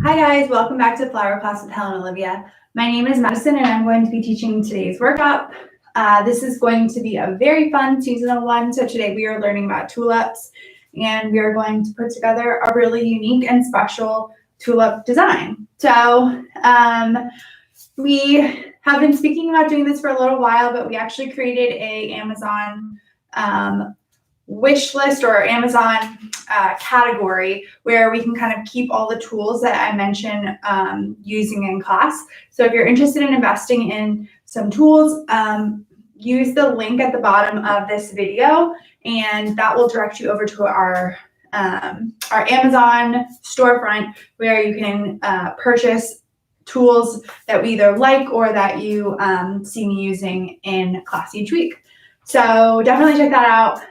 Hi guys, welcome back to Flower Class with Helen and Olivia. My name is Madison and I'm going to be teaching today's workup. This is going to be a very fun seasonal one. So today we are learning about tulips and we are going to put together a really unique and special tulip design. So we have been speaking about doing this for a little while, but we actually created a Amazon wish list or Amazon category where we can kind of keep all the tools that I mentioned using in class. So if you're interested in investing in some tools, use the link at the bottom of this video, and that will direct you over to our Amazon storefront where you can purchase tools that we either like or that you see me using in class each week. So definitely check that out.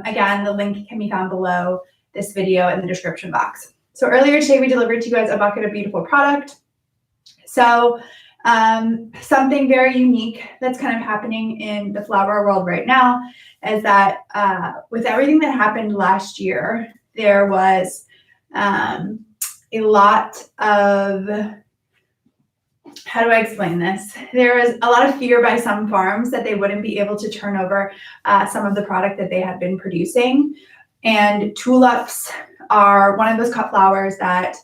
Again, the link can be found below this video in the description box. So earlier today, we delivered to you guys a bucket of beautiful product. So something very unique that's kind of happening in the flower world right now is that with everything that happened last year, there was a lot of, how do I explain this? There was a lot of fear by some farms that they wouldn't be able to turn over some of the product that they had been producing. And tulips are one of those cut flowers that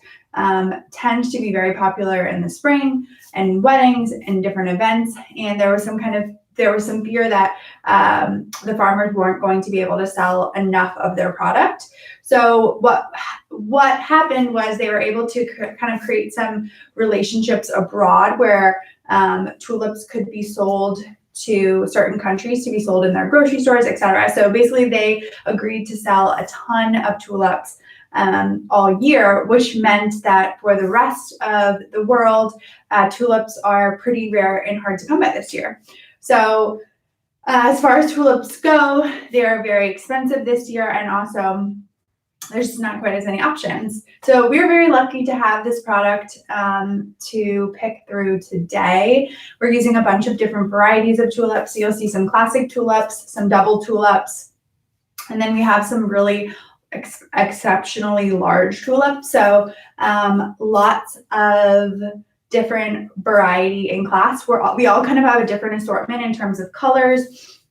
tend to be very popular in the spring and weddings and different events. And there was some fear that the farmers weren't going to be able to sell enough of their product. So what happened was they were able to kind of create some relationships abroad where tulips could be sold to certain countries, to be sold in their grocery stores, etc. So basically they agreed to sell a ton of tulips all year, which meant that for the rest of the world, tulips are pretty rare and hard to come by this year. So as far as tulips go, they're very expensive this year, and also there's just not quite as many options. So we're very lucky to have this product to pick through today. We're using a bunch of different varieties of tulips. So you'll see some classic tulips, some double tulips, and then we have some really exceptionally large tulips. So lots of different variety in class. We all kind of have a different assortment in terms of colors.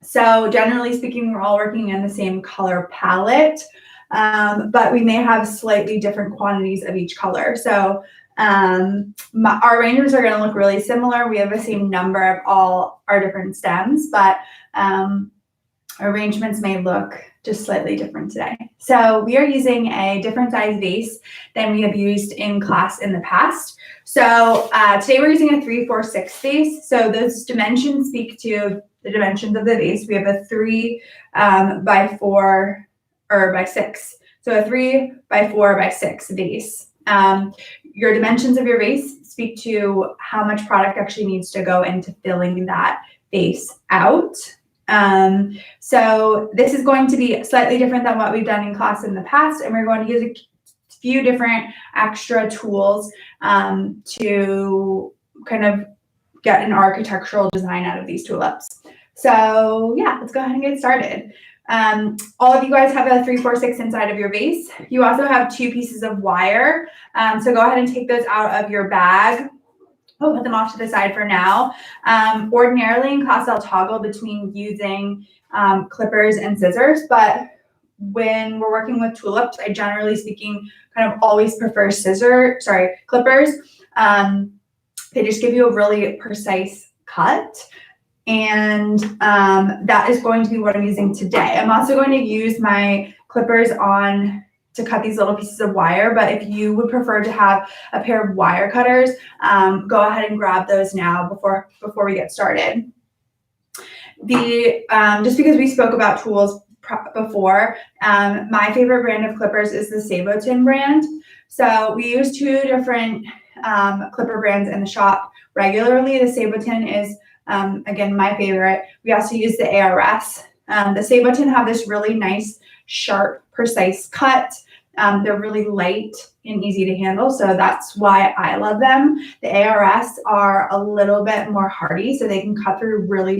So generally speaking, we're all working in the same color palette. But we may have slightly different quantities of each color. So our arrangements are going to look really similar. We have the same number of all our different stems, but arrangements may look just slightly different today. So we are using a different size vase than we have used in class in the past. So today we're using a 3, 4, 6 vase. So those dimensions speak to the dimensions of the vase. We have a 3 by 4 or by 6. So a 3 by 4 by 6 vase. Your dimensions of your vase speak to how much product actually needs to go into filling that vase out. So this is going to be slightly different than what we've done in class in the past, and we're going to use a few different extra tools to kind of get an architectural design out of these tulips. So yeah, let's go ahead and get started. All of you guys have a 3, 4, 6 inside of your vase. You also have 2 pieces of wire. So go ahead and take those out of your bag. We'll put them off to the side for now. Ordinarily in class, I'll toggle between using clippers and scissors, but when we're working with tulips, I generally speaking kind of always prefer clippers. They just give you a really precise cut. And that is going to be what I'm using today. I'm also going to use my clippers to cut these little pieces of wire, but if you would prefer to have a pair of wire cutters, go ahead and grab those now before we get started. Just because we spoke about tools before, my favorite brand of clippers is the Sabotin brand. So we use 2 different clipper brands in the shop regularly. The Sabotin is again, my favorite. We also use the ARS. The Sabotin have this really nice, sharp, precise cut. They're really light and easy to handle, so that's why I love them. The ARS are a little bit more hardy, so they can cut through really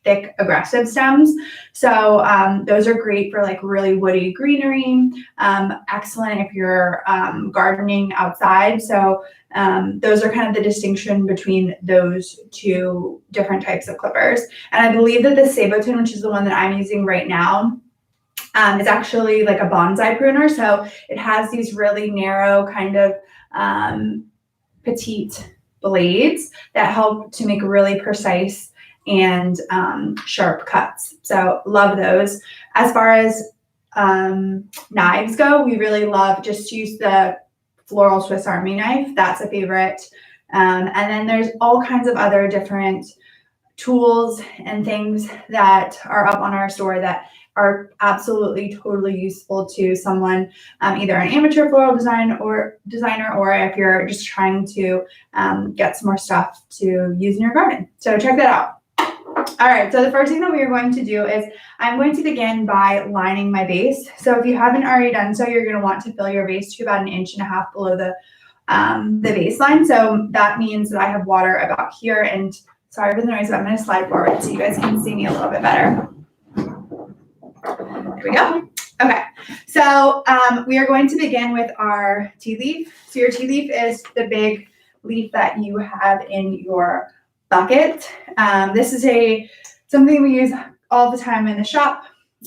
thick, aggressive stems. So those are great for like really woody greenery. Excellent if you're gardening outside. So those are kind of the distinction between those two different types of clippers. And I believe that the Sabotin, which is the one that I'm using right now, is actually like a bonsai pruner. So it has these really narrow kind of petite blades that help to make really precise and sharp cuts. So love those. As far as knives go, we really love just to use the floral Swiss Army knife. That's a favorite. And then there's all kinds of other different tools and things that are up on our store that are absolutely totally useful to someone, either an amateur floral designer, or if you're just trying to get some more stuff to use in your garden. So check that out. All right, so the first thing that we are going to do is I'm going to begin by lining my vase. So if you haven't already done so, you're going to want to fill your vase to about 1.5 inches below the vase line. So that means that I have water about here, and sorry for the noise, but I'm going to slide forward so you guys can see me a little bit better. There we go. Okay, so we are going to begin with our tea leaf. So your tea leaf is the big leaf that you have in your bucket. This is something we use all the time in the shop.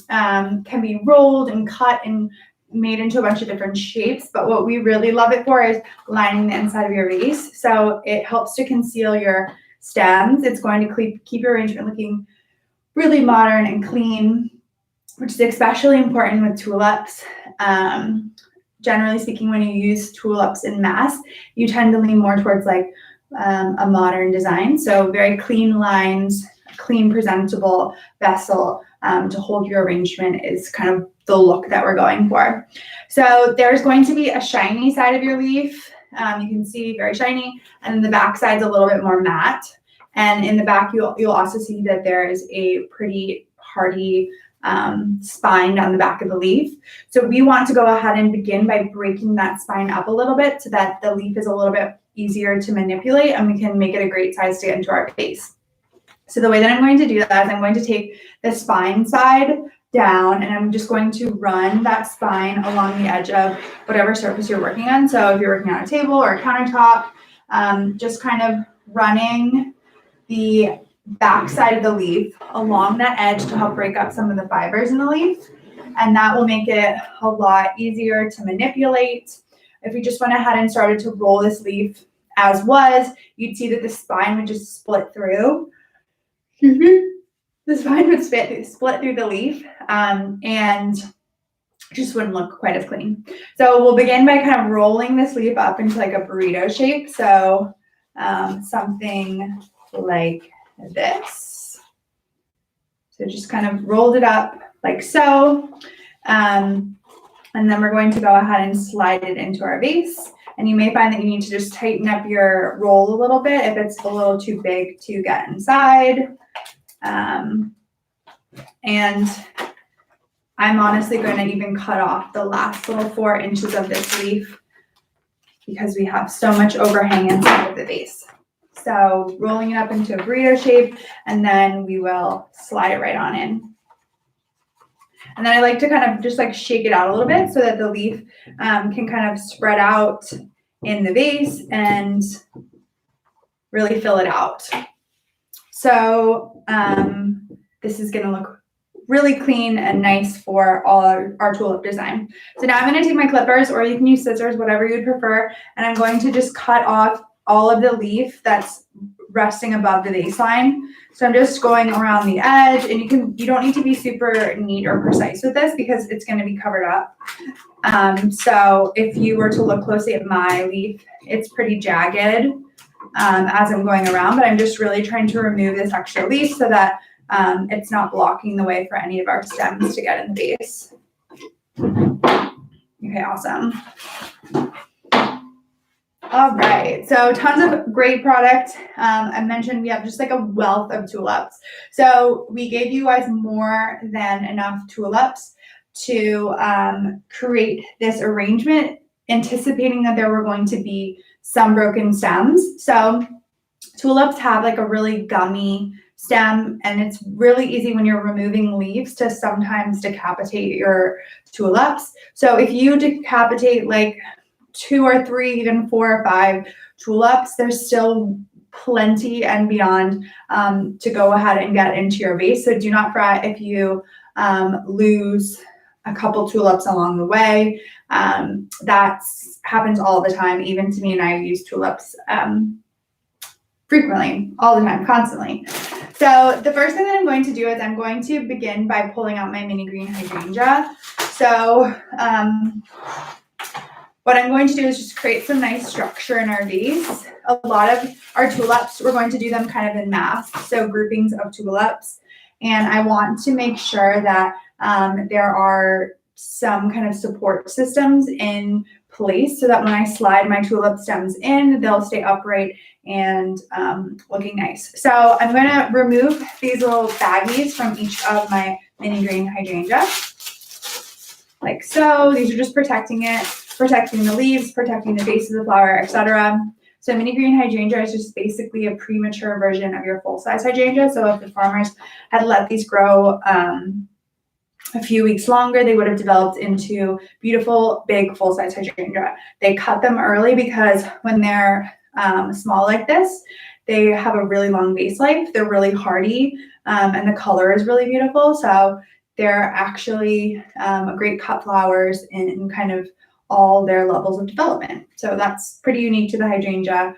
Can be rolled and cut and made into a bunch of different shapes, but what we really love it for is lining the inside of your vase. So it helps to conceal your stems. It's going to keep your arrangement looking really modern and clean, which is especially important with tulips. Generally speaking, when you use tulips in mass, you tend to lean more towards like a modern design. So very clean lines, clean, presentable vessel to hold your arrangement is kind of the look that we're going for. So there's going to be a shiny side of your leaf. You can see very shiny, and then the back side's a little bit more matte. And in the back, you'll also see that there is a pretty hardy spine down the back of the leaf. So we want to go ahead and begin by breaking that spine up a little bit so that the leaf is a little bit easier to manipulate and we can make it a great size to get into our vase. So the way that I'm going to do that is I'm going to take the spine side down and I'm just going to run that spine along the edge of whatever surface you're working on. So if you're working on a table or a countertop, just kind of running the back side of the leaf along that edge to help break up some of the fibers in the leaf. And that will make it a lot easier to manipulate. If we just went ahead and started to roll this leaf as was, you'd see that the spine would just split through. The spine would split through the leaf and just wouldn't look quite as clean. So we'll begin by kind of rolling this leaf up into like a burrito shape. So something like this. So just kind of rolled it up like so. And then we're going to go ahead and slide it into our vase. And you may find that you need to just tighten up your roll a little bit if it's a little too big to get inside. And I'm honestly going to even cut off the last little 4 inches of this leaf because we have so much overhang inside of the vase. So rolling it up into a burrito shape, and then we will slide it right on in. And then I like to kind of just like shake it out a little bit so that the leaf can kind of spread out in the vase and really fill it out. So this is going to look really clean and nice for all our tulip design. So now I'm going to take my clippers, or you can use scissors, whatever you'd prefer, and I'm going to just cut off all of the leaf that's resting above the vase line. So I'm just going around the edge, and you don't need to be super neat or precise with this because it's going to be covered up. So if you were to look closely at my leaf, it's pretty jagged as I'm going around, but I'm just really trying to remove this extra leaf so that it's not blocking the way for any of our stems to get in the vase. Okay, awesome. All right, so tons of great product. I mentioned we have just like a wealth of tulips. So we gave you guys more than enough tulips to create this arrangement, anticipating that there were going to be some broken stems. So tulips have like a really gummy stem, and it's really easy when you're removing leaves to sometimes decapitate your tulips. So if you decapitate like 2 or 3, even 4 or 5 tulips, there's still plenty and beyond to go ahead and get into your vase. So do not fret if you lose a couple tulips along the way. That happens all the time, even to me, and I use tulips frequently, all the time, constantly. So the first thing that I'm going to do is I'm going to begin by pulling out my mini green hydrangea. So what I'm going to do is just create some nice structure in our vase. A lot of our tulips, we're going to do them kind of in mass, so groupings of tulips. And I want to make sure that there are some kind of support systems in place so that when I slide my tulip stems in, they'll stay upright and looking nice. So I'm going to remove these little baggies from each of my mini green hydrangea, like so. These are just protecting it, protecting the leaves, protecting the base of the flower, etc. So mini green hydrangea is just basically a premature version of your full-size hydrangea. So if the farmers had let these grow a few weeks longer, they would have developed into beautiful, big, full-size hydrangea. They cut them early because when they're small like this, they have a really long base life. They're really hardy, and the color is really beautiful. So they're actually great cut flowers in kind of all their levels of development. So that's pretty unique to the hydrangea,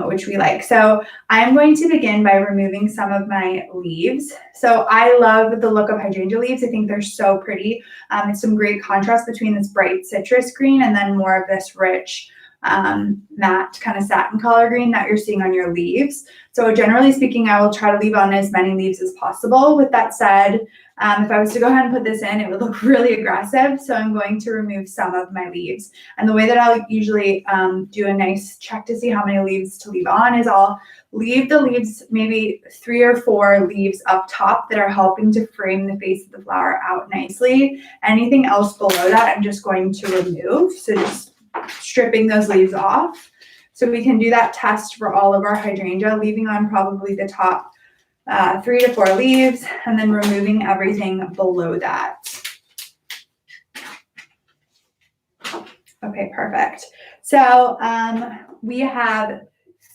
which we like. So I'm going to begin by removing some of my leaves. So I love the look of hydrangea leaves. I think they're so pretty. It's some great contrast between this bright citrus green and then more of this rich matte kind of satin color green that you're seeing on your leaves. So generally speaking, I will try to leave on as many leaves as possible. With that said, if I was to go ahead and put this in, it would look really aggressive. So I'm going to remove some of my leaves. And the way that I'll usually do a nice check to see how many leaves to leave on is I'll leave the leaves, maybe 3 or 4 leaves up top that are helping to frame the face of the flower out nicely. Anything else below that, I'm just going to remove. So just stripping those leaves off. So we can do that test for all of our hydrangea, leaving on probably the top 3 to 4 leaves and then removing everything below that. Okay, perfect. So we have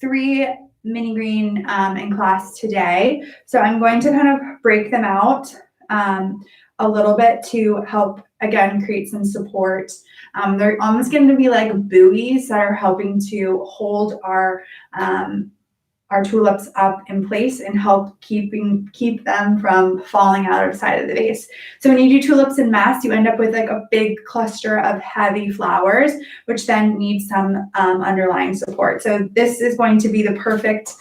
3 mini green in class today. So I'm going to kind of break them out a little bit to help, again, create some support. They're almost going to be like buoys that are helping to hold our tulips up in place and help keep them from falling out of the side of the vase. So when you do tulips in mass, you end up with like a big cluster of heavy flowers, which then needs some underlying support. So this is going to be the perfect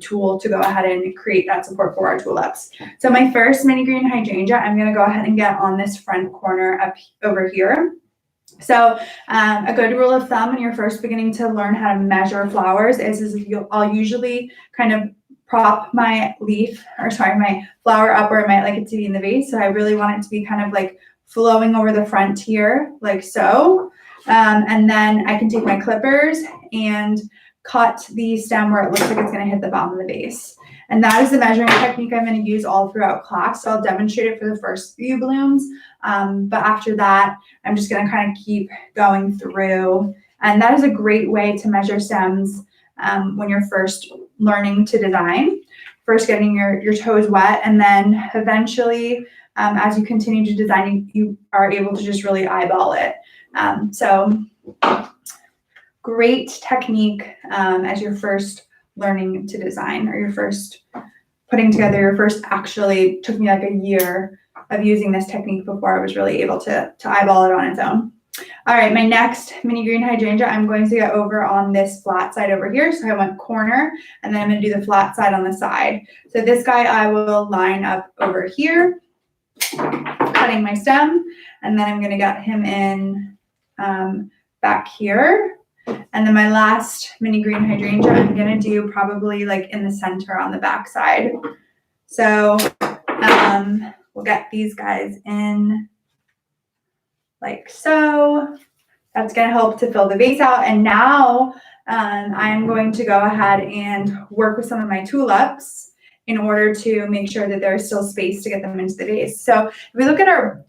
tool to go ahead and create that support for our tulips. So my first mini green hydrangea, I'm going to go ahead and get on this front corner up over here. So a good rule of thumb when you're first beginning to learn how to measure flowers is I'll usually kind of prop my my flower up where I might like it to be in the vase. So I really want it to be kind of like flowing over the front here, like so. And then I can take my clippers and cut the stem where it looks like it's going to hit the bottom of the vase. And that is the measuring technique I'm going to use all throughout class. So I'll demonstrate it for the first few blooms. But after that, I'm just going to kind of keep going through. And that is a great way to measure stems when you're first learning to design. First getting your toes wet, and then eventually, as you continue to design, you are able to just really eyeball it. So great technique as you're first learning to design, or your first putting together your first, actually took me like a year of using this technique before I was really able to eyeball it on its own. All right, my next mini green hydrangea, I'm going to get over on this flat side over here. So I went corner, and then I'm going to do the flat side on the side. So this guy I will line up over here, cutting my stem, and then I'm going to get him in back here. And then my last mini green hydrangea, I'm going to do probably like in the center on the back side. So we'll get these guys in like so. That's going to help to fill the vase out. And now I'm going to go ahead and work with some of my tulips in order to make sure that there's still space to get them into the vase. So if we look at our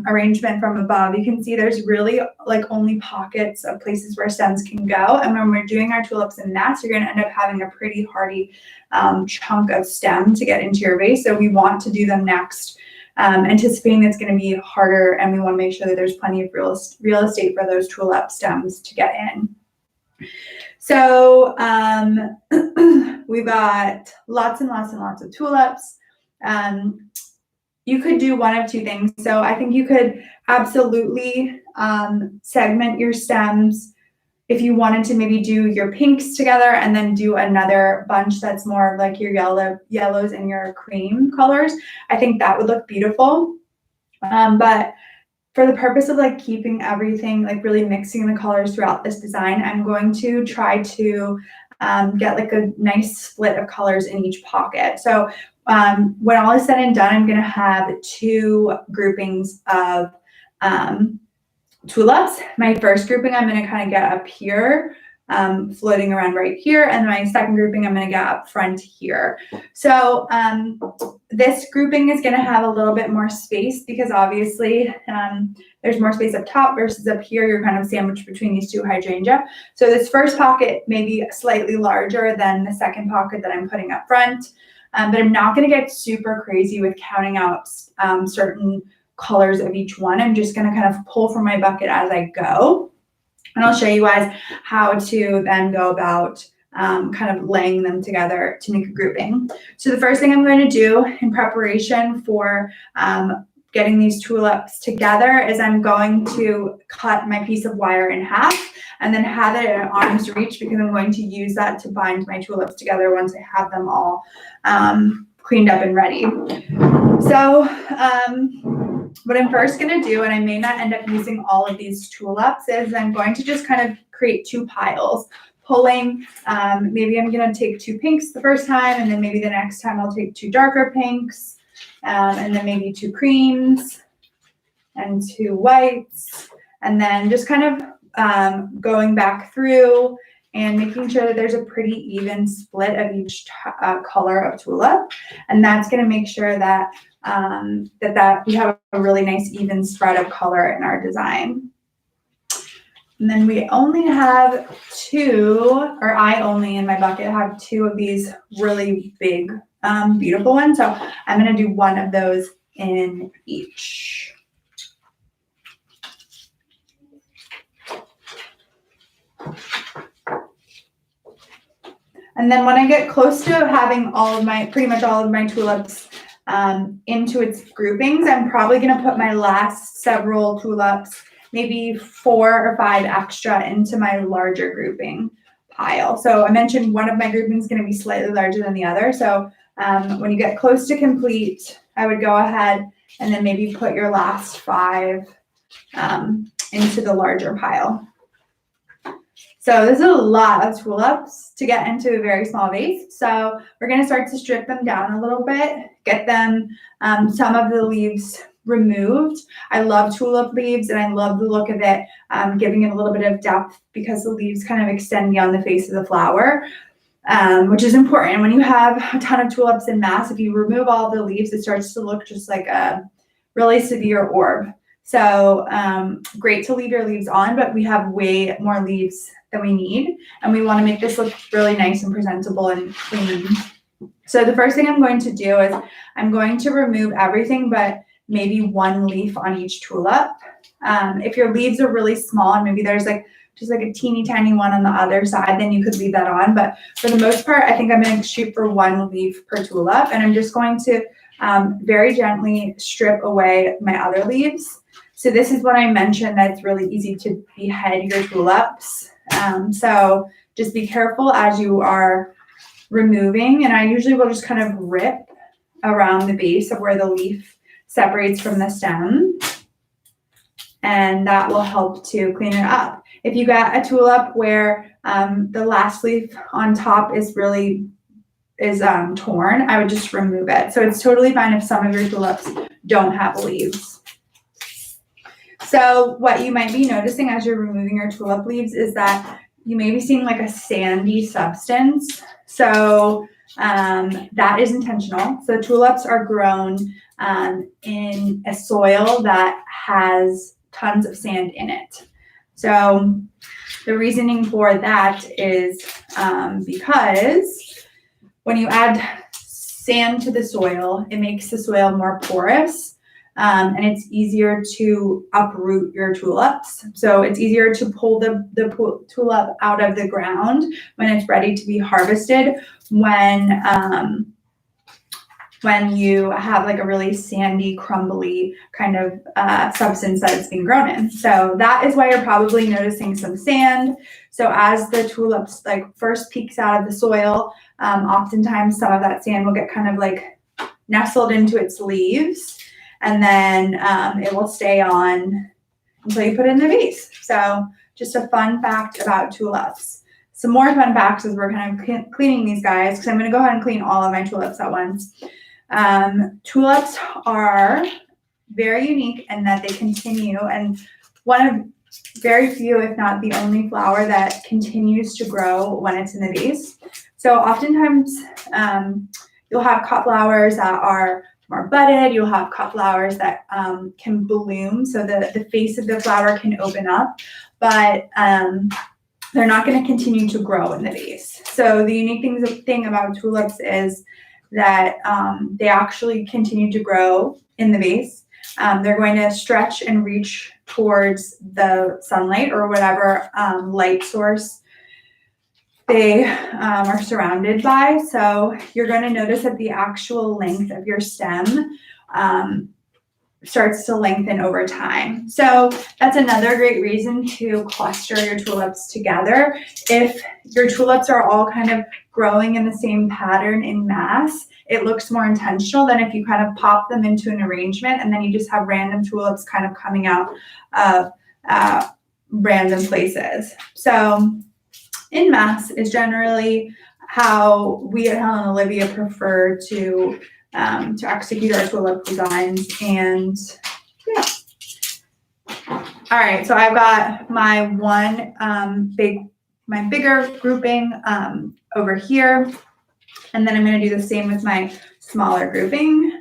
arrangement from above, you can see there's really like only pockets of places where stems can go. And when we're doing our tulips in mass, you're going to end up having a pretty hardy chunk of stem to get into your vase. So we want to do them next, anticipating it's going to be harder, and we want to make sure that there's plenty of real estate for those tulip stems to get in. So we've got lots and lots and lots of tulips. You could do one of two things. So I think you could absolutely segment your stems if you wanted to maybe do your pinks together and then do another bunch that's more like your yellows and your cream colors. I think that would look beautiful. But for the purpose of like keeping everything, like really mixing the colors throughout this design, I'm going to try to get like a nice split of colors in each pocket. So when all is said and done, I'm gonna have two groupings of tulips. My first grouping I'm gonna kind of get up here, floating around right here, and my second grouping I'm gonna get up front here. So this grouping is gonna have a little bit more space because obviously there's more space up top versus up here. You're kind of sandwiched between these two hydrangea. So this first pocket may be slightly larger than the second pocket that I'm putting up front, but I'm not gonna get super crazy with counting out certain colors of each one. I'm just gonna kind of pull from my bucket as I go. And I'll show you guys how to then go about kind of laying them together to make a grouping. So the first thing I'm going to do in preparation for getting these tulips together is I'm going to cut my piece of wire in half and then have it at arm's reach because I'm going to use that to bind my tulips together once I have them all cleaned up and ready. So what I'm first going to do, and I may not end up using all of these tulips, is I'm going to just kind of create two piles, pulling, maybe I'm going to take two pinks the first time, and then maybe the next time I'll take two darker pinks, and then maybe two creams and two whites, and then just kind of going back through and making sure that there's a pretty even split of each color of tulip. And that's going to make sure that that we have a really nice even spread of color in our design. And then we only have two, or I only in my bucket have two of these really big, beautiful ones. So I'm going to do one of those in each. And then when I get close to having pretty much all of my tulips into its groupings, I'm probably going to put my last several tulips, maybe 4 or 5 extra, into my larger grouping pile. So I mentioned one of my groupings is going to be slightly larger than the other. So when you get close to complete, I would go ahead and then maybe put your last 5 into the larger pile. So this is a lot of tulips to get into a very small vase. So we're going to start to strip them down a little bit, get them, some of the leaves removed. I love tulip leaves and I love the look of it, giving it a little bit of depth because the leaves kind of extend beyond the face of the flower, which is important. When you have a ton of tulips in mass, if you remove all the leaves, it starts to look just like a really severe orb. So great to leave your leaves on, but we have way more leaves than we need, and we want to make this look really nice and presentable and clean. So the first thing I'm going to do is I'm going to remove everything but maybe one leaf on each tulip. If your leaves are really small and maybe there's like just like a teeny tiny one on the other side, then you could leave that on. But for the most part, I think I'm going to shoot for one leaf per tulip, and I'm just going to very gently strip away my other leaves. So this is what I mentioned, that it's really easy to behead your tulips. So just be careful as you are removing, and I usually will just kind of rip around the base of where the leaf separates from the stem, and that will help to clean it up. If you got a tulip where the last leaf on top is really torn, I would just remove it. So it's totally fine if some of your tulips don't have leaves. So what you might be noticing as you're removing your tulip leaves is that you may be seeing like a sandy substance. So that is intentional. So tulips are grown in a soil that has tons of sand in it. So the reasoning for that is because when you add sand to the soil, it makes the soil more porous, and it's easier to uproot your tulips. So it's easier to pull the tulip out of the ground when it's ready to be harvested when you have like a really sandy, crumbly kind of substance that it's being grown in. So that is why you're probably noticing some sand. So as the tulips like first peeks out of the soil, oftentimes some of that sand will get kind of like nestled into its leaves, and then it will stay on until you put it in the vase. So just a fun fact about tulips. Some more fun facts as we're kind of cleaning these guys, because I'm going to go ahead and clean all of my tulips at once. Tulips are very unique in that they continue, and one of very few, if not the only flower that continues to grow when it's in the vase. So oftentimes you'll have cut flowers that are more budded. You'll have cut flowers that can bloom, so the face of the flower can open up, but they're not going to continue to grow in the vase. So the unique thing about tulips is that they actually continue to grow in the vase. They're going to stretch and reach towards the sunlight or whatever light source they are surrounded by. So you're going to notice that the actual length of your stem starts to lengthen over time. So that's another great reason to cluster your tulips together. If your tulips are all kind of growing in the same pattern in mass, it looks more intentional than if you kind of pop them into an arrangement and then you just have random tulips kind of coming out of random places. So in mass is generally how we at Helen and Olivia prefer to execute our tulip designs. And yeah. All right, so I've got my bigger grouping over here, and then I'm going to do the same with my smaller grouping.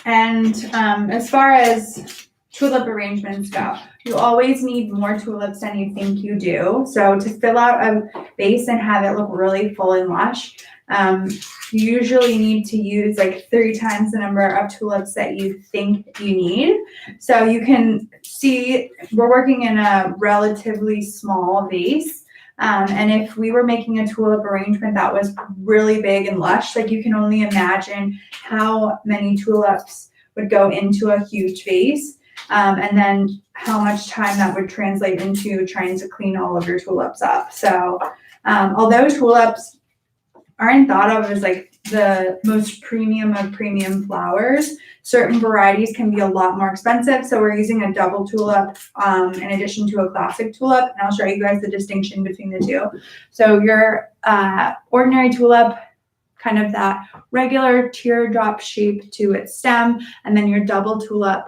And as far as tulip arrangements go, you always need more tulips than you think you do. So to fill out a vase and have it look really full and lush, you usually need to use like 3 times the number of tulips that you think you need. So you can see we're working in a relatively small vase. And if we were making a tulip arrangement that was really big and lush, like you can only imagine how many tulips would go into a huge vase, and then how much time that would translate into trying to clean all of your tulips up. So although tulips aren't thought of as like the most premium of premium flowers, certain varieties can be a lot more expensive. So we're using a double tulip in addition to a classic tulip, and I'll show you guys the distinction between the two. So your ordinary tulip, kind of that regular teardrop shape to its stem, and then your double tulip,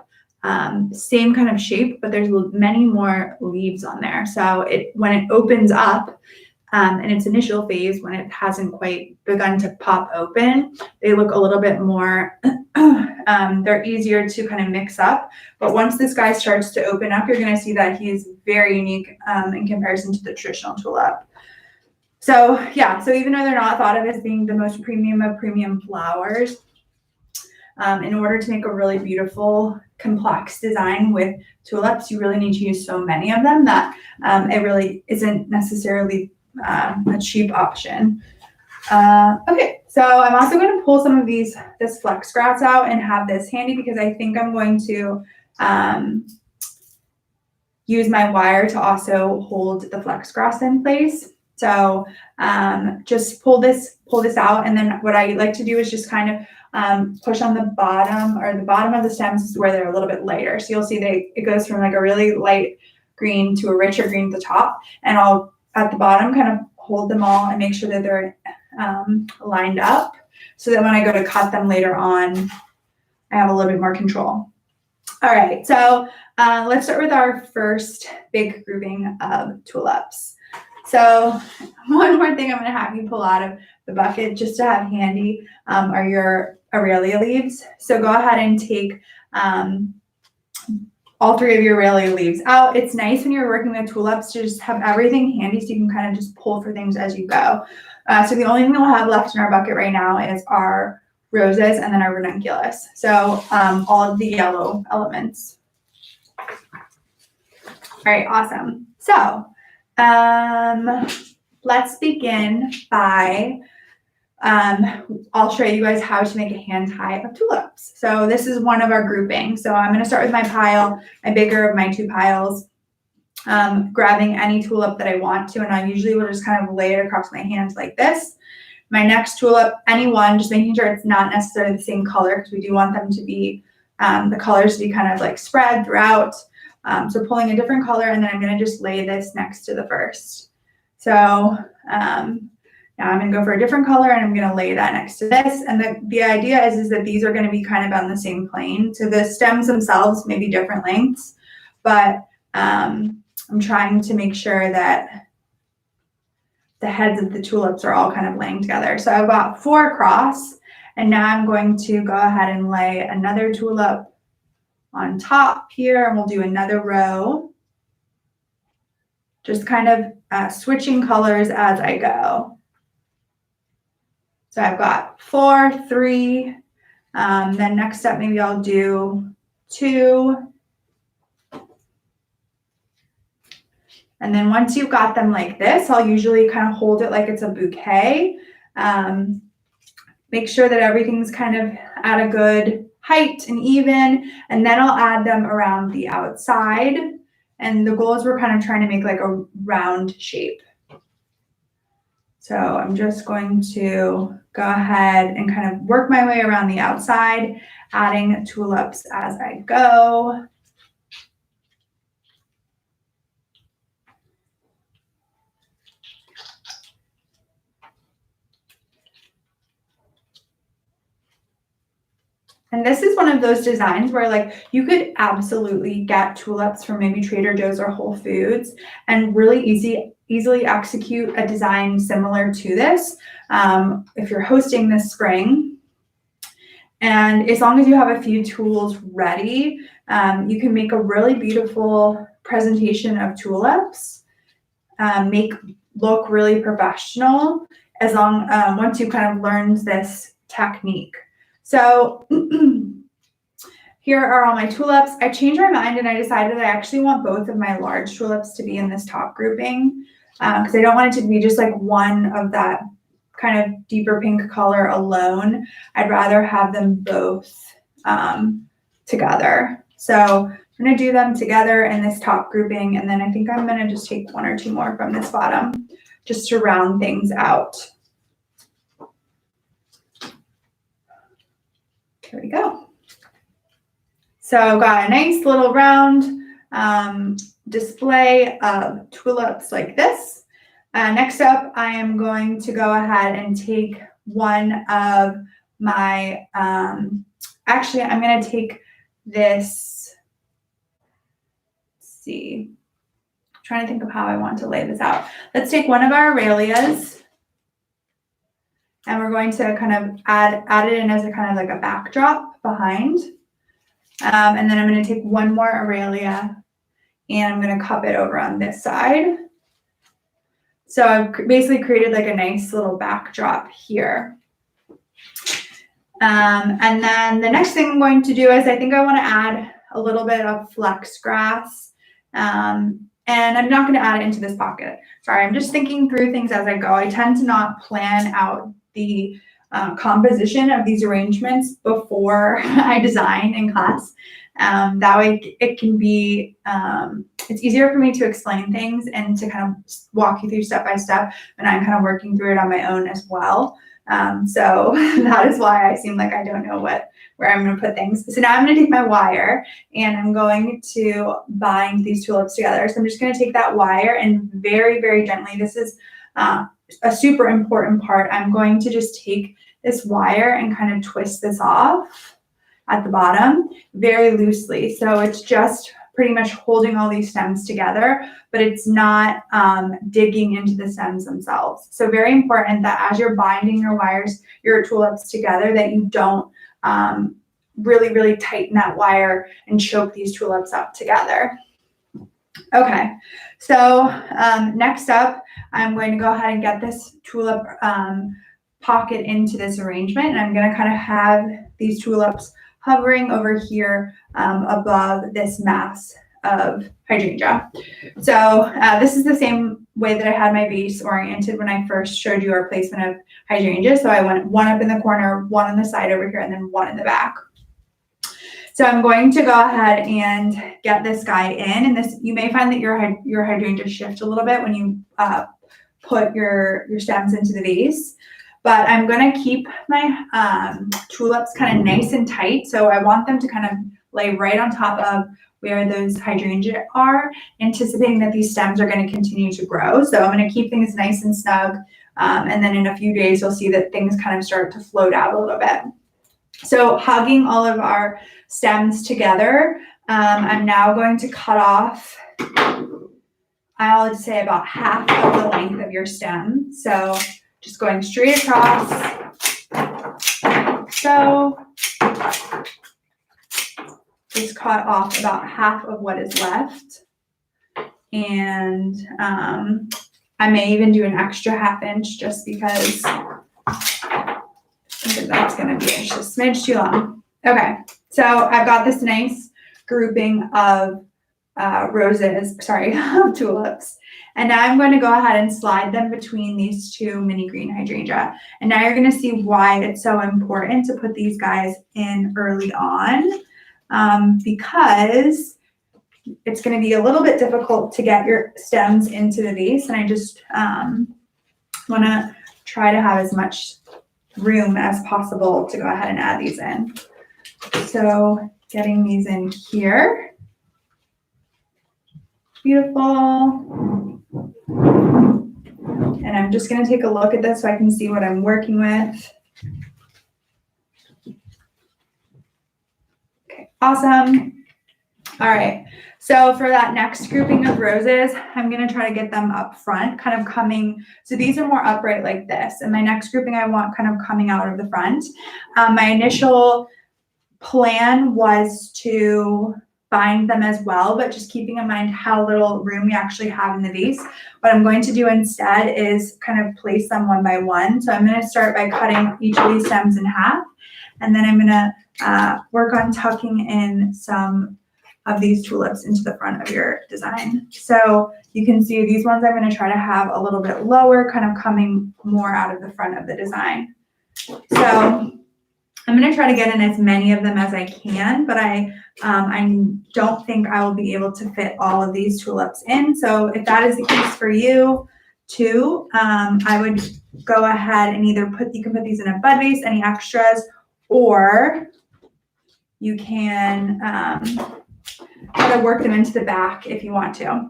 same kind of shape, but there's many more leaves on there. So when it opens up, in its initial phase, when it hasn't quite begun to pop open, they look a little bit more, they're easier to kind of mix up. But once this guy starts to open up, you're going to see that he is very unique in comparison to the traditional tulip. So yeah, so even though they're not thought of as being the most premium of premium flowers, in order to make a really beautiful, complex design with tulips, you really need to use so many of them that it really isn't necessarily a cheap option. Okay, so I'm also going to pull some of this flex grass out and have this handy because I think I'm going to use my wire to also hold the flex grass in place. So just pull this out, and then what I like to do is just kind of push on the bottom, or the bottom of the stems is where they're a little bit lighter. So you'll see it goes from like a really light green to a richer green at the top, and I'll at the bottom kind of hold them all and make sure that they're lined up, so that when I go to cut them later on, I have a little bit more control. All right, so let's start with our first big grouping of tulips. So one more thing I'm going to have you pull out of the bucket just to have handy are your Aurelia leaves. So go ahead and take all 3 of your Aurelia leaves out. It's nice when you're working with tulips to just have everything handy so you can kind of just pull for things as you go. So the only thing we'll have left in our bucket right now is our roses and then our ranunculus. So all of the yellow elements. All right, awesome. So let's begin by, I'll show you guys how to make a hand tie of tulips. So this is one of our groupings. So I'm going to start with my pile, my bigger of my 2 piles, grabbing any tulip that I want to, and I usually will just kind of lay it across my hands like this. My next tulip, any one, just making sure it's not necessarily the same color, because we do want them to be, the colors to be kind of like spread throughout. So pulling a different color, and then I'm going to just lay this next to the first. So now I'm going to go for a different color, and I'm going to lay that next to this. And the idea is that these are going to be kind of on the same plane. So the stems themselves may be different lengths, but I'm trying to make sure that the heads of the tulips are all kind of laying together. So I've got 4 across, and now I'm going to go ahead and lay another tulip on top here, and we'll do another row. Just kind of switching colors as I go. So I've got 4, 3, then next up maybe I'll do 2. And then once you've got them like this, I'll usually kind of hold it like it's a bouquet. Make sure that everything's kind of at a good height and even, and then I'll add them around the outside. And the goal is we're kind of trying to make like a round shape. So I'm just going to go ahead and kind of work my way around the outside, adding tulips as I go. And this is one of those designs where like you could absolutely get tulips from maybe Trader Joe's or Whole Foods and really easily execute a design similar to this if you're hosting this spring. And as long as you have a few tools ready, you can make a really beautiful presentation of tulips, look really professional once you kind of learned this technique. So here are all my tulips. I changed my mind and I decided I actually want both of my large tulips to be in this top grouping because I don't want it to be just like one of that kind of deeper pink color alone. I'd rather have them both together. So I'm going to do them together in this top grouping, and then I think I'm going to just take 1 or 2 more from this bottom just to round things out. There we go. So I've got a nice little round display of tulips like this. Next up, I am going to go ahead and take one of my, actually, I'm going to take this, let's see, I'm trying to think of how I want to lay this out. Let's take one of our Aurelias. And we're going to kind of add it in as a kind of like a backdrop behind. And then I'm going to take one more Aurelia and I'm going to cup it over on this side. So I've basically created like a nice little backdrop here. And then the next thing I'm going to do is I think I want to add a little bit of flex grass. And I'm not going to add it into this pocket. Sorry, I'm just thinking through things as I go. I tend to not plan out the composition of these arrangements before I design in class. That way it can be, it's easier for me to explain things and to kind of walk you through step by step, and I'm kind of working through it on my own as well. So that is why I seem like I don't know where I'm going to put things. So now I'm going to take my wire and I'm going to bind these tulips together. So I'm just going to take that wire and very, very gently, this is a super important part. I'm going to just take this wire and kind of twist this off at the bottom very loosely. So it's just pretty much holding all these stems together, but it's not digging into the stems themselves. So very important that as you're binding your tulips together, that you don't really, really tighten that wire and choke these tulips up together. Okay, so next up, I'm going to go ahead and get this tulip pocket into this arrangement, and I'm going to kind of have these tulips hovering over here above this mass of hydrangea. So this is the same way that I had my vase oriented when I first showed you our placement of hydrangea. So I went one up in the corner, one on the side over here, and then one in the back. So I'm going to go ahead and get this guy in, and this, you may find that your hydrangea shift a little bit when you put your stems into the vase. But I'm going to keep my tulips kind of nice and tight. So I want them to kind of lay right on top of where those hydrangea are, anticipating that these stems are going to continue to grow. So I'm going to keep things nice and snug. And then in a few days, you'll see that things kind of start to float out a little bit. So hugging all of our stems together, I'm now going to cut off, I'll say about half of the length of your stem. So just going straight across. So just cut off about half of what is left. And I may even do an extra ½ inch just because I think that's going to be just a smidge too long. Okay, so I've got this nice grouping of tulips. And now I'm going to go ahead and slide them between these two mini green hydrangea. And now you're going to see why it's so important to put these guys in early on, because it's going to be a little bit difficult to get your stems into the vase. And I just want to try to have as much room as possible to go ahead and add these in. So getting these in here. Beautiful. And I'm just going to take a look at this so I can see what I'm working with. Okay, awesome. All right, so for that next grouping of roses, I'm going to try to get them up front, kind of coming. So these are more upright like this. And my next grouping I want kind of coming out of the front. My initial plan was to bind them as well, but just keeping in mind how little room we actually have in the vase. What I'm going to do instead is kind of place them one by one. So I'm going to start by cutting each of these stems in half, and then I'm going to work on tucking in some of these tulips into the front of your design. So you can see these ones I'm going to try to have a little bit lower, kind of coming more out of the front of the design. So I'm going to try to get in as many of them as I can, but I don't think I will be able to fit all of these tulips in. So if that is the case for you too, I would go ahead and either you can put these in a bud vase, any extras, or you can try to work them into the back if you want to.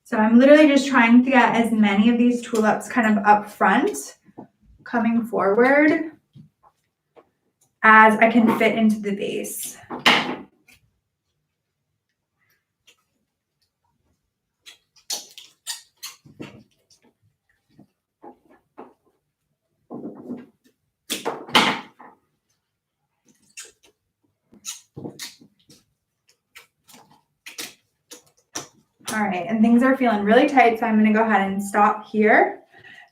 So I'm literally just trying to get as many of these tulips kind of up front, coming forward, as I can fit into the vase. All right, and things are feeling really tight, so I'm going to go ahead and stop here.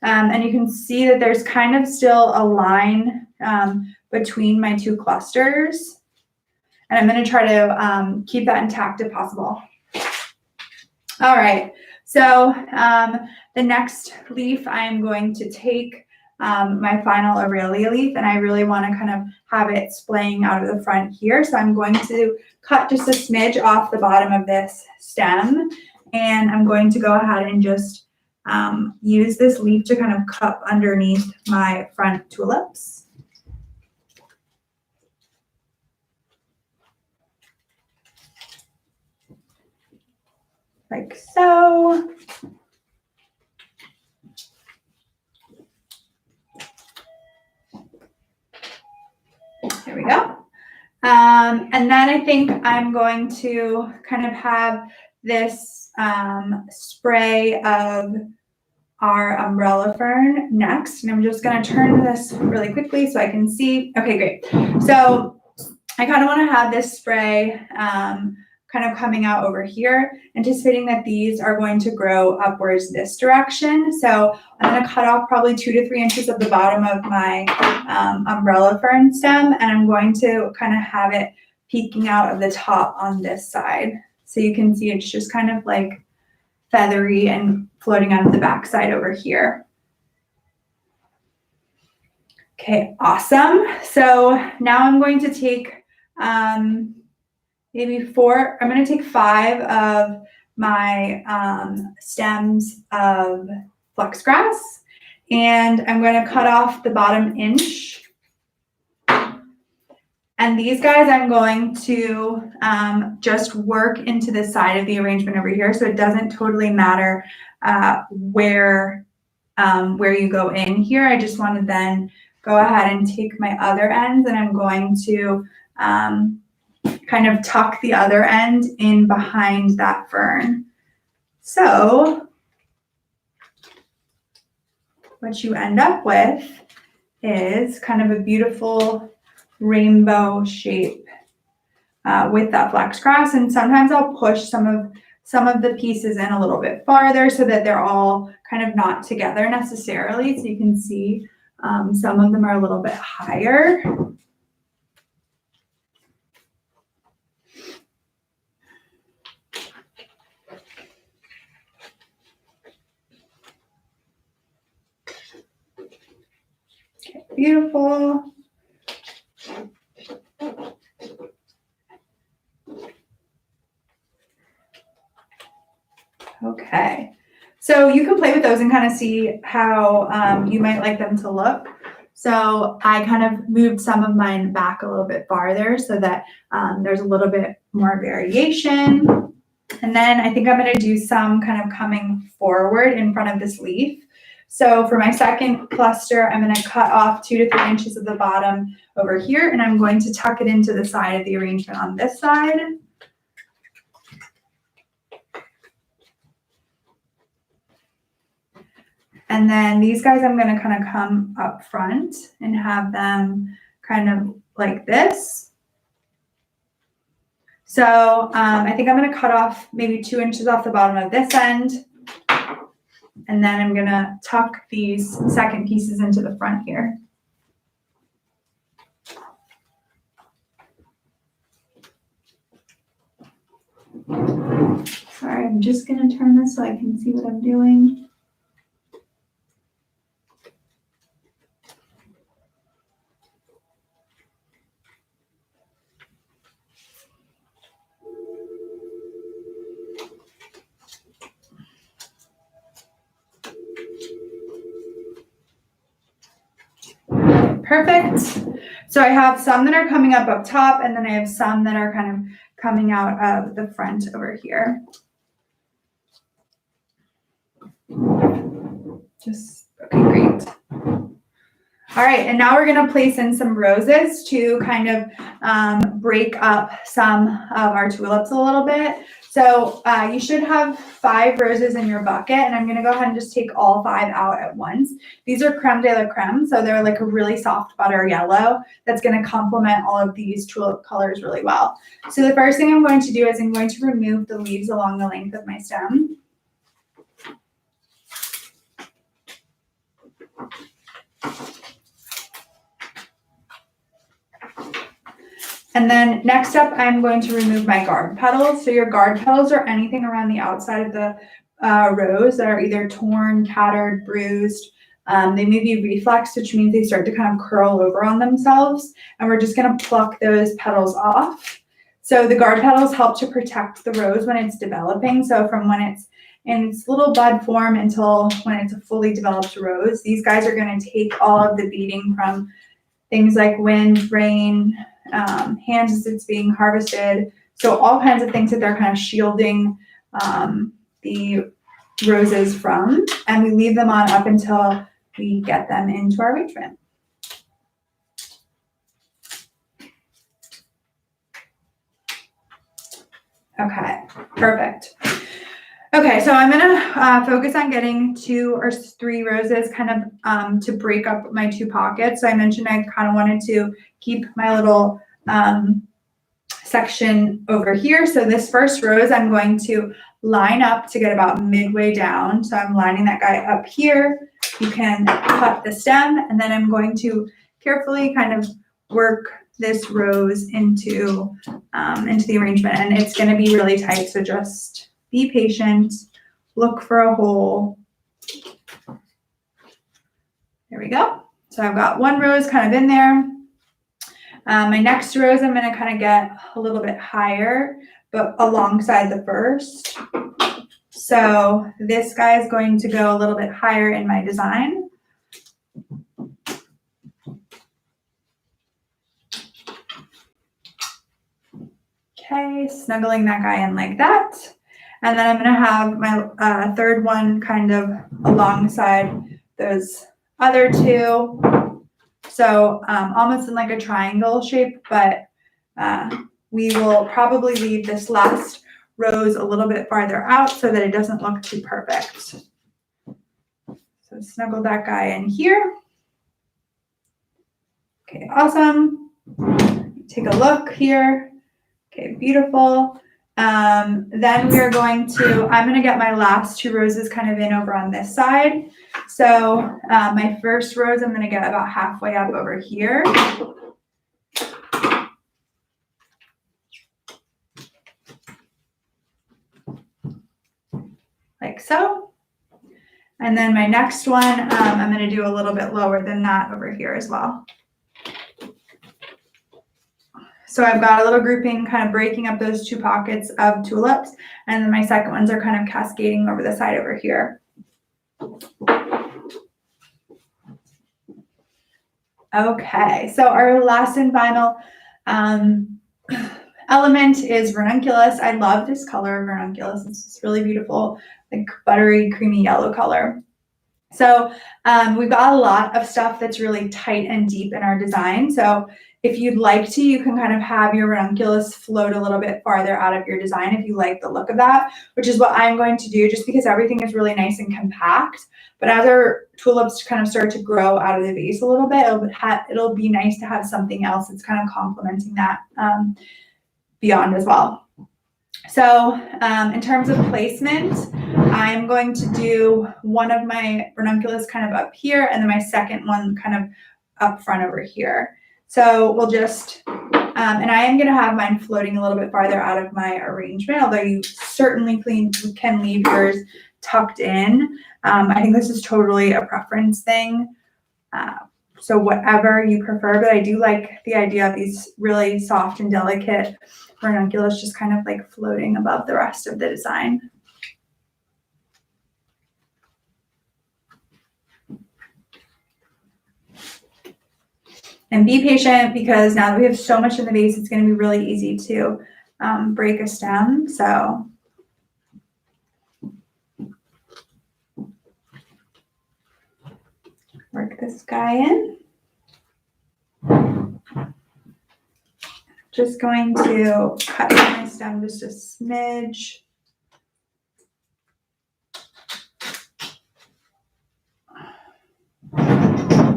And you can see that there's kind of still a line between my two clusters. And I'm going to try to keep that intact if possible. All right, so the next leaf I'm going to take my final Aurelia leaf, and I really want to kind of have it splaying out of the front here. So I'm going to cut just a smidge off the bottom of this stem, and I'm going to go ahead and just use this leaf to kind of cup underneath my front tulips. Like so. There we go. And then I think I'm going to kind of have this spray of our umbrella fern next. And I'm just going to turn this really quickly so I can see. Okay, great. So I kind of want to have this spray kind of coming out over here, anticipating that these are going to grow upwards this direction. So I'm going to cut off probably 2 to 3 inches of the bottom of my umbrella fern stem, and I'm going to kind of have it peeking out of the top on this side. So you can see it's just kind of like feathery and floating out of the back side over here. Okay, awesome. So now I'm going to take maybe 4, I'm going to take 5 of my stems of flex grass, and I'm going to cut off the bottom inch. And these guys I'm going to just work into the side of the arrangement over here, so it doesn't totally matter where you go in here. I just want to then go ahead and take my other ends, and I'm going to kind of tuck the other end in behind that fern. So what you end up with is kind of a beautiful rainbow shape with that flex grass. And sometimes I'll push some of the pieces in a little bit farther so that they're all kind of not together necessarily. So you can see some of them are a little bit higher. Okay, beautiful. Okay, so you can play with those and kind of see how you might like them to look. So I kind of moved some of mine back a little bit farther so that there's a little bit more variation. And then I think I'm going to do some kind of coming forward in front of this leaf. So for my second cluster, I'm going to cut off 2 to 3 inches of the bottom over here, and I'm going to tuck it into the side of the arrangement on this side. And then these guys, I'm going to kind of come up front and have them kind of like this. So I think I'm going to cut off maybe 2 inches off the bottom of this end. And then I'm going to tuck these second pieces into the front here. Sorry, I'm just going to turn this so I can see what I'm doing. Perfect. So I have some that are coming up top, and then I have some that are kind of coming out of the front over here. Okay, great. All right, and now we're going to place in some roses to kind of break up some of our tulips a little bit. So you should have 5 roses in your bucket, and I'm going to go ahead and just take all 5 out at once. These are creme de la creme, so they're like a really soft butter yellow that's going to complement all of these tulip colors really well. So the first thing I'm going to do is I'm going to remove the leaves along the length of my stem. And then next up, I'm going to remove my guard petals. So your guard petals are anything around the outside of the rose that are either torn, tattered, bruised. They may be reflexed, which means they start to kind of curl over on themselves. And we're just going to pluck those petals off. So the guard petals help to protect the rose when it's developing. So from when it's in its little bud form until when it's a fully developed rose, these guys are going to take all of the beating from things like wind, rain, hands as it's being harvested. So all kinds of things that they're kind of shielding the roses from, and we leave them on up until we get them into our arrangement. Okay, perfect. Okay, so I'm gonna focus on getting 2 or 3 roses kind of to break up my 2 pockets. So I mentioned I kind of wanted to keep my little section over here. So this first rose I'm going to line up to get about midway down. So I'm lining that guy up here. You can cut the stem, and then I'm going to carefully kind of work this rose into the arrangement, and it's going to be really tight. So just be patient, look for a hole. There we go. So I've got 1 rose kind of in there. My next rose, I'm going to kind of get a little bit higher, but alongside the first. So this guy is going to go a little bit higher in my design. Okay, snuggling that guy in like that. And then I'm going to have my third one kind of alongside those other 2. So almost in like a triangle shape, but we will probably leave this last rose a little bit farther out so that it doesn't look too perfect. So snuggle that guy in here. Okay, awesome. Take a look here. Okay, beautiful. Then we are I'm going to get my last 2 roses kind of in over on this side. So my first rose, I'm going to get about halfway up over here. Like so. And then my next one, I'm going to do a little bit lower than that over here as well. So I've got a little grouping kind of breaking up those 2 pockets of tulips, and then my second ones are kind of cascading over the side over here. Okay, so our last and final element is ranunculus. I love this color of ranunculus. It's this really beautiful, like buttery, creamy yellow color. So we've got a lot of stuff that's really tight and deep in our design. So if you'd like to, you can kind of have your ranunculus float a little bit farther out of your design if you like the look of that, which is what I'm going to do just because everything is really nice and compact. But as our tulips kind of start to grow out of the vase a little bit, it'll be nice to have something else that's kind of complementing that beyond as well. So in terms of placement, I'm going to do one of my ranunculus kind of up here and then my second one kind of up front over here. So we'll just, and I am going to have mine floating a little bit farther out of my arrangement, although you certainly can leave yours tucked in. I think this is totally a preference thing. So whatever you prefer, but I do like the idea of these really soft and delicate ranunculus just kind of like floating above the rest of the design. And be patient because now that we have so much in the vase, it's going to be really easy to break a stem. So work this guy in. Just going to cut my stem just a smidge.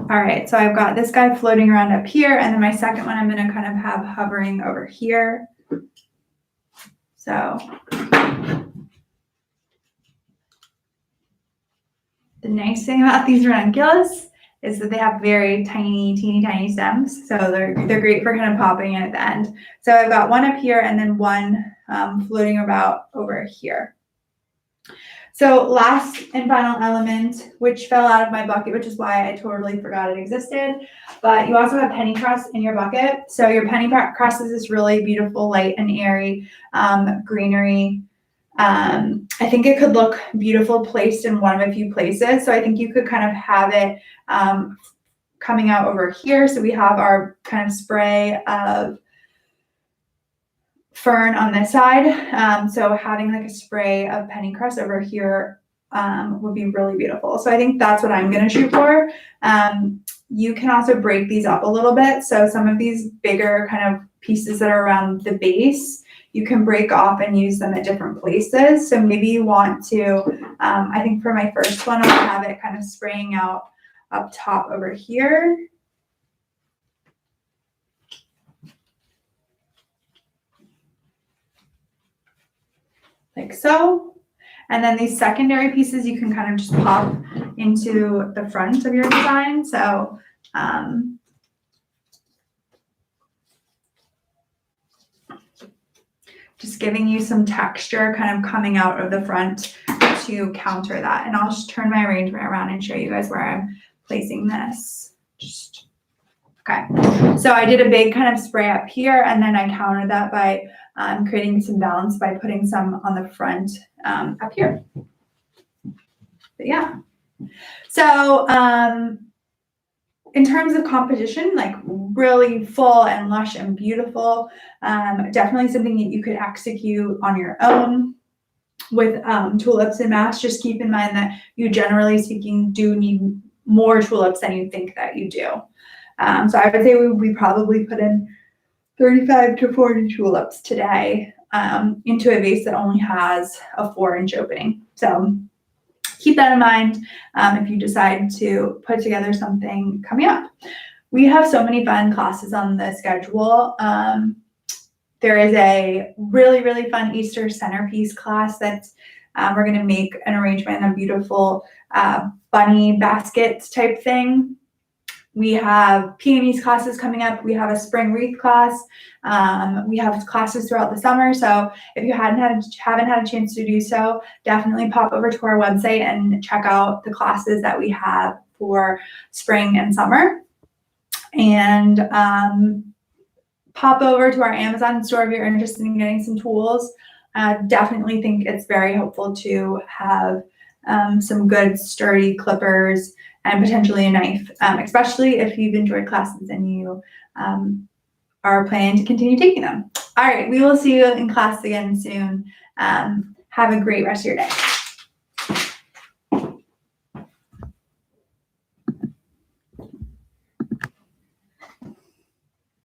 All right, so I've got this guy floating around up here, and then my second one I'm going to kind of have hovering over here. So the nice thing about these ranunculus is that they have very tiny, teeny tiny stems. So they're great for kind of popping in at the end. So I've got one up here and then one floating about over here. So last and final element, which fell out of my bucket, which is why I totally forgot it existed, but you also have pennycress in your bucket. So your pennycress is this really beautiful, light and airy greenery. I think it could look beautiful placed in one of a few places. So I think you could kind of have it coming out over here. So we have our kind of spray of fern on this side. So having like a spray of pennycress over here would be really beautiful. So I think that's what I'm going to shoot for. You can also break these up a little bit. So some of these bigger kind of pieces that are around the base, you can break off and use them at different places. So maybe you want to, I think for my first one, I'll have it kind of spraying out up top over here. Like so. And then these secondary pieces you can kind of just pop into the front of your design. So just giving you some texture kind of coming out of the front to counter that. And I'll just turn my arrangement around and show you guys where I'm placing this. Okay. So I did a big kind of spray up here, and then I countered that by creating some balance by putting some on the front up here. But yeah. So in terms of composition, like really full and lush and beautiful, definitely something that you could execute on your own with tulips and mass. Just keep in mind that you, generally speaking, do need more tulips than you think that you do. So I would say we probably put in 35 to 40 tulips today into a vase that only has a 4-inch opening. So keep that in mind if you decide to put together something coming up. We have so many fun classes on the schedule. There is a really, really fun Easter centerpiece class that's we're going to make an arrangement in a beautiful bunny baskets type thing. We have peonies classes coming up. We have a spring wreath class. We have classes throughout the summer. So if you haven't had a chance to do so, definitely pop over to our website and check out the classes that we have for spring and summer. And pop over to our Amazon store if you're interested in getting some tools. Definitely think it's very helpful to have some good sturdy clippers and potentially a knife, especially if you've enjoyed classes and you are planning to continue taking them. All right, we will see you in class again soon. Have a great rest of your day.